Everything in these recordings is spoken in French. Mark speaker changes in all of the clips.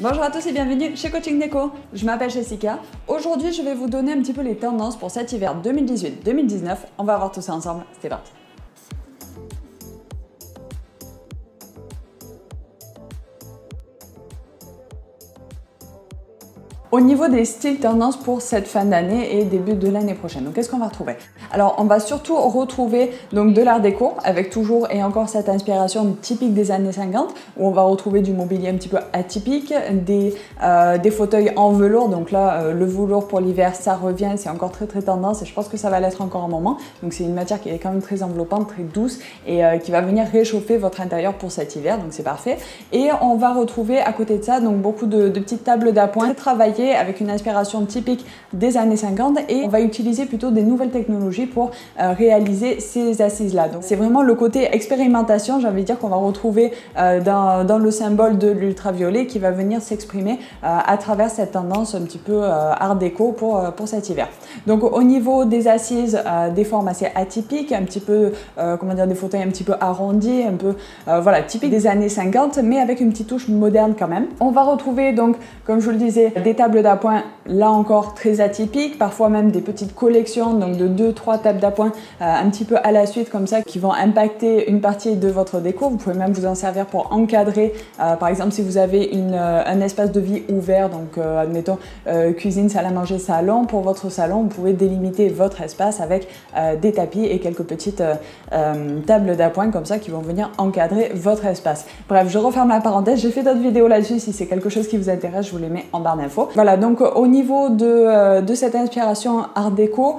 Speaker 1: Bonjour à tous et bienvenue chez Coaching Déco. Je m'appelle Jessica. Aujourd'hui, je vais vous donner un petit peu les tendances pour cet hiver 2018-2019. On va voir tout ça ensemble. C'est parti. Au niveau des styles tendances pour cette fin d'année et début de l'année prochaine, donc qu'est-ce qu'on va retrouver? Alors on va surtout retrouver donc de l'art déco avec toujours et encore cette inspiration typique des années 50 où on va retrouver du mobilier un petit peu atypique, des fauteuils en velours. Donc là le velours pour l'hiver ça revient, c'est encore très tendance et je pense que ça va l'être encore un moment. Donc c'est une matière qui est quand même très enveloppante, très douce et qui va venir réchauffer votre intérieur pour cet hiver, donc c'est parfait. Et on va retrouver à côté de ça donc beaucoup de petites tables d'appoint travaillées avec une inspiration typique des années 50 et on va utiliser plutôt des nouvelles technologies pour réaliser ces assises là. Donc c'est vraiment le côté expérimentation, j'ai envie de dire, qu'on va retrouver dans le symbole de l'ultraviolet qui va venir s'exprimer à travers cette tendance un petit peu art déco pour cet hiver. Donc au niveau des assises, des formes assez atypiques, un petit peu comment dire, des fauteuils un petit peu arrondis, un peu voilà, typique des années 50 mais avec une petite touche moderne quand même. On va retrouver donc, comme je vous le disais, des tables d'appoint là encore très atypiques, parfois même des petites collections donc de 2-3 tables d'appoint un petit peu à la suite comme ça qui vont impacter une partie de votre déco. Vous pouvez même vous en servir pour encadrer par exemple si vous avez un espace de vie ouvert, donc admettons cuisine, salle à manger, salon. Pour votre salon vous pouvez délimiter votre espace avec des tapis et quelques petites tables d'appoint comme ça qui vont venir encadrer votre espace. Bref, je referme la parenthèse, j'ai fait d'autres vidéos là-dessus, si c'est quelque chose qui vous intéresse je vous les mets en barre d'infos. Voilà, donc au niveau de cette inspiration art déco,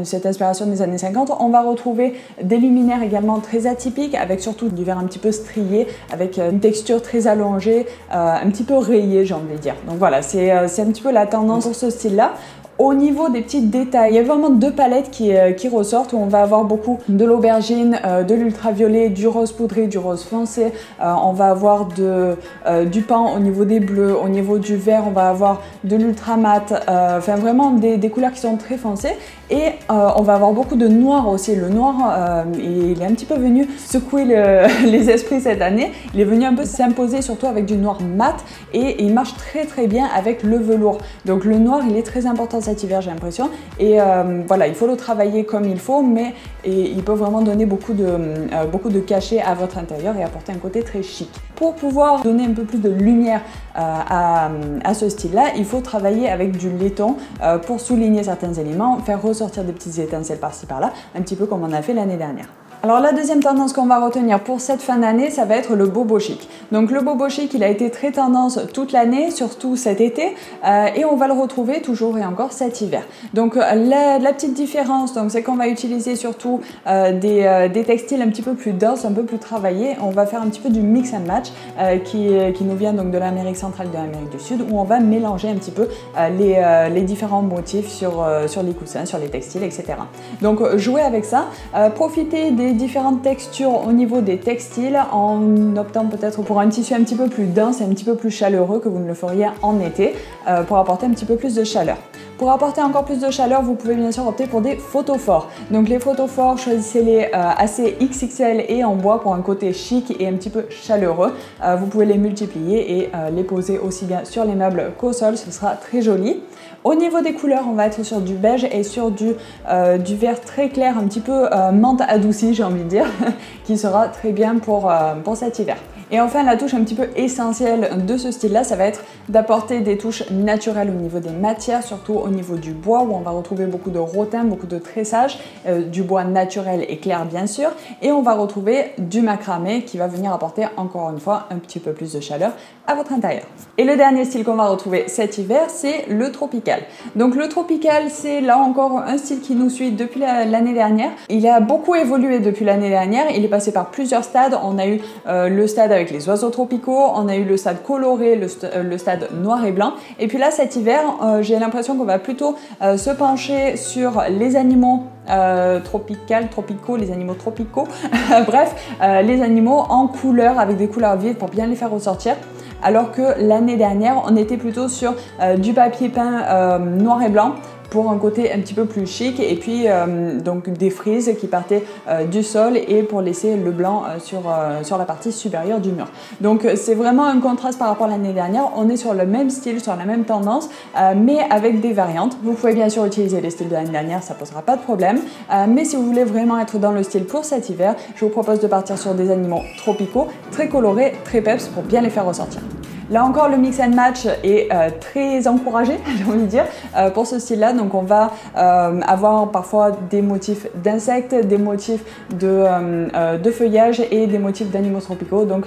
Speaker 1: cette inspiration des années 50, on va retrouver des luminaires également très atypiques avec surtout du verre un petit peu strié, avec une texture très allongée, un petit peu rayée j'ai envie de dire. Donc voilà, c'est un petit peu la tendance pour ce style-là. Au niveau des petits détails, il y a vraiment deux palettes qui ressortent où on va avoir beaucoup de l'aubergine, de l'ultraviolet, du rose poudré, du rose foncé. On va avoir du pan au niveau des bleus, au niveau du vert, on va avoir de l'ultra mat. Enfin vraiment des couleurs qui sont très foncées. Et on va avoir beaucoup de noir aussi. Le noir, il est un petit peu venu secouer les esprits cette année. Il est venu un peu s'imposer surtout avec du noir mat et il marche très bien avec le velours. Donc le noir, il est très important cet hiver, j'ai l'impression. Et voilà, il faut le travailler comme il faut, mais il peut vraiment donner beaucoup de cachet à votre intérieur et apporter un côté très chic. Pour pouvoir donner un peu plus de lumière à ce style-là, il faut travailler avec du laiton pour souligner certains éléments, faire ressortir des petites étincelles par-ci par-là, un petit peu comme on a fait l'année dernière. Alors la deuxième tendance qu'on va retenir pour cette fin d'année, ça va être le bobo chic. Donc le bobo chic, il a été très tendance toute l'année, surtout cet été, et on va le retrouver toujours et encore cet hiver. Donc la petite différence, donc c'est qu'on va utiliser surtout des textiles un petit peu plus denses, un peu plus travaillés. On va faire un petit peu du mix and match qui nous vient donc de l'Amérique centrale et de l'Amérique du Sud, où on va mélanger un petit peu les différents motifs sur les coussins, sur les textiles, etc. Donc jouez avec ça, profitez des différentes textures au niveau des textiles en optant peut-être pour un tissu un petit peu plus dense et un petit peu plus chaleureux que vous ne le feriez en été pour apporter un petit peu plus de chaleur. Pour apporter encore plus de chaleur, vous pouvez bien sûr opter pour des photophores. Donc les photophores, choisissez-les assez XXL et en bois pour un côté chic et un petit peu chaleureux. Vous pouvez les multiplier et les poser aussi bien sur les meubles qu'au sol, ce sera très joli. Au niveau des couleurs, on va être sur du beige et sur du vert très clair, un petit peu menthe adoucie, j'ai envie de dire, qui sera très bien pour cet hiver. Et enfin, la touche un petit peu essentielle de ce style-là, ça va être d'apporter des touches naturelles au niveau des matières, surtout au niveau du bois, où on va retrouver beaucoup de rotin, beaucoup de tressage, du bois naturel et clair bien sûr, et on va retrouver du macramé qui va venir apporter encore une fois un petit peu plus de chaleur à votre intérieur. Et le dernier style qu'on va retrouver cet hiver, c'est le tropical. Donc le tropical, c'est là encore un style qui nous suit depuis l'année dernière. Il a beaucoup évolué depuis l'année dernière, il est passé par plusieurs stades. On a eu le stade avec les oiseaux tropicaux, on a eu le stade coloré, le stade noir et blanc. Et puis là, cet hiver, j'ai l'impression qu'on va plutôt se pencher sur les animaux tropicaux, les animaux tropicaux, bref, les animaux en couleur, avec des couleurs vives pour bien les faire ressortir. Alors que l'année dernière, on était plutôt sur du papier peint noir et blanc, pour un côté un petit peu plus chic, et puis donc des frises qui partaient du sol et pour laisser le blanc sur la partie supérieure du mur. Donc c'est vraiment un contraste par rapport à l'année dernière. On est sur le même style, sur la même tendance, mais avec des variantes. Vous pouvez bien sûr utiliser les styles de l'année dernière, ça posera pas de problème, mais si vous voulez vraiment être dans le style pour cet hiver, je vous propose de partir sur des animaux tropicaux, très colorés, très peps pour bien les faire ressortir. Là encore, le mix and match est très encouragé, j'ai envie de dire, pour ce style-là. Donc on va avoir parfois des motifs d'insectes, des motifs de feuillage et des motifs d'animaux tropicaux. Donc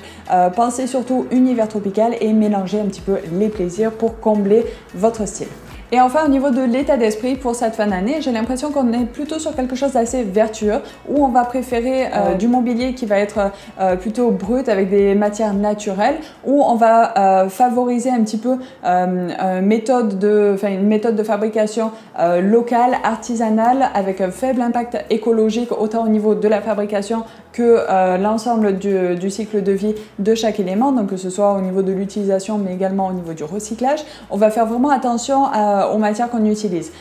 Speaker 1: pensez surtout univers tropical et mélangez un petit peu les plaisirs pour combler votre style. Et enfin, au niveau de l'état d'esprit pour cette fin d'année, j'ai l'impression qu'on est plutôt sur quelque chose d'assez vertueux, où on va préférer du mobilier qui va être plutôt brut avec des matières naturelles, où on va favoriser un petit peu une méthode de fabrication locale, artisanale, avec un faible impact écologique, autant au niveau de la fabrication que l'ensemble du cycle de vie de chaque élément, donc que ce soit au niveau de l'utilisation mais également au niveau du recyclage. On va faire vraiment attention aux matières qu'on utilise.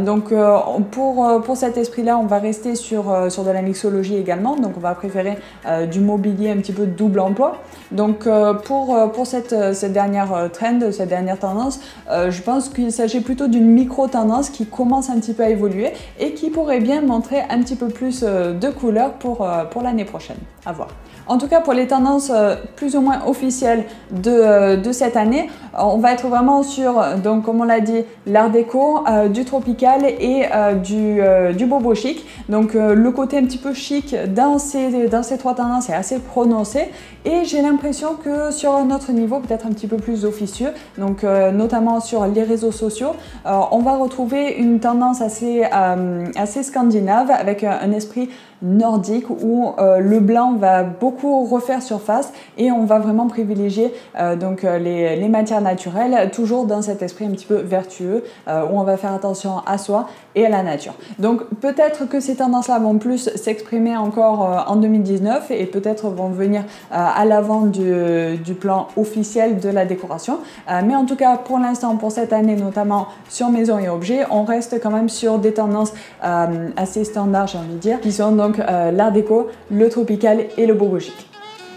Speaker 1: Donc pour cet esprit-là, on va rester sur de la mixologie également, donc on va préférer du mobilier un petit peu de double emploi. Donc pour cette dernière trend, cette dernière tendance, je pense qu'il s'agit plutôt d'une micro-tendance qui commence un petit peu à évoluer et qui pourrait bien montrer un petit peu plus de couleurs pour l'année prochaine. À voir. En tout cas, pour les tendances plus ou moins officielles de cette année, on va être vraiment sur, donc comme on l'a dit, l'art déco, du tropical et du bobo chic. Donc le côté un petit peu chic dans ces trois tendances est assez prononcé, et j'ai l'impression que sur un autre niveau, peut-être un petit peu plus officieux, donc notamment sur les réseaux sociaux, on va retrouver une tendance assez scandinave avec un esprit nordique où le blanc va beaucoup refaire surface et on va vraiment privilégier donc les matières naturelles, toujours dans cet esprit un petit peu vertueux où on va faire attention à soi et à la nature. Donc peut-être que ces tendances-là vont plus s'exprimer encore en 2019 et peut-être vont venir à l'avant du plan officiel de la décoration. Mais en tout cas, pour l'instant, pour cette année, notamment sur maison et objets, on reste quand même sur des tendances assez standards, j'ai envie de dire, qui sont donc l'art déco, le tropical et le bobo chic.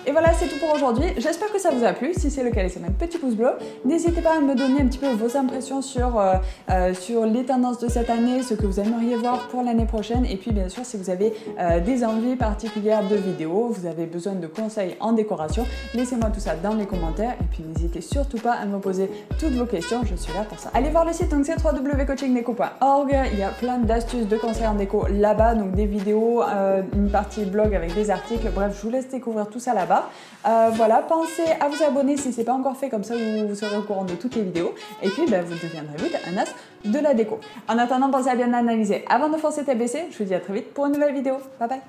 Speaker 1: Et voilà, c'est tout pour aujourd'hui. J'espère que ça vous a plu. Si c'est le cas, laissez-moi un petit pouce bleu. N'hésitez pas à me donner un petit peu vos impressions sur les tendances de cette année, ce que vous aimeriez voir pour l'année prochaine. Et puis, bien sûr, si vous avez des envies particulières de vidéos, vous avez besoin de conseils en décoration, laissez-moi tout ça dans les commentaires. Et puis, n'hésitez surtout pas à me poser toutes vos questions. Je suis là pour ça. Allez voir le site, donc c'est www.coachingdeco.org. Il y a plein d'astuces de conseils en déco là-bas, donc des vidéos, une partie blog avec des articles. Bref, je vous laisse découvrir tout ça là-bas. Voilà, pensez à vous abonner si ce n'est pas encore fait, comme ça vous serez au courant de toutes les vidéos. Et puis vous deviendrez vite un as de la déco. En attendant, pensez à bien analyser avant de foncer tête baissée. Je vous dis à très vite pour une nouvelle vidéo. Bye bye.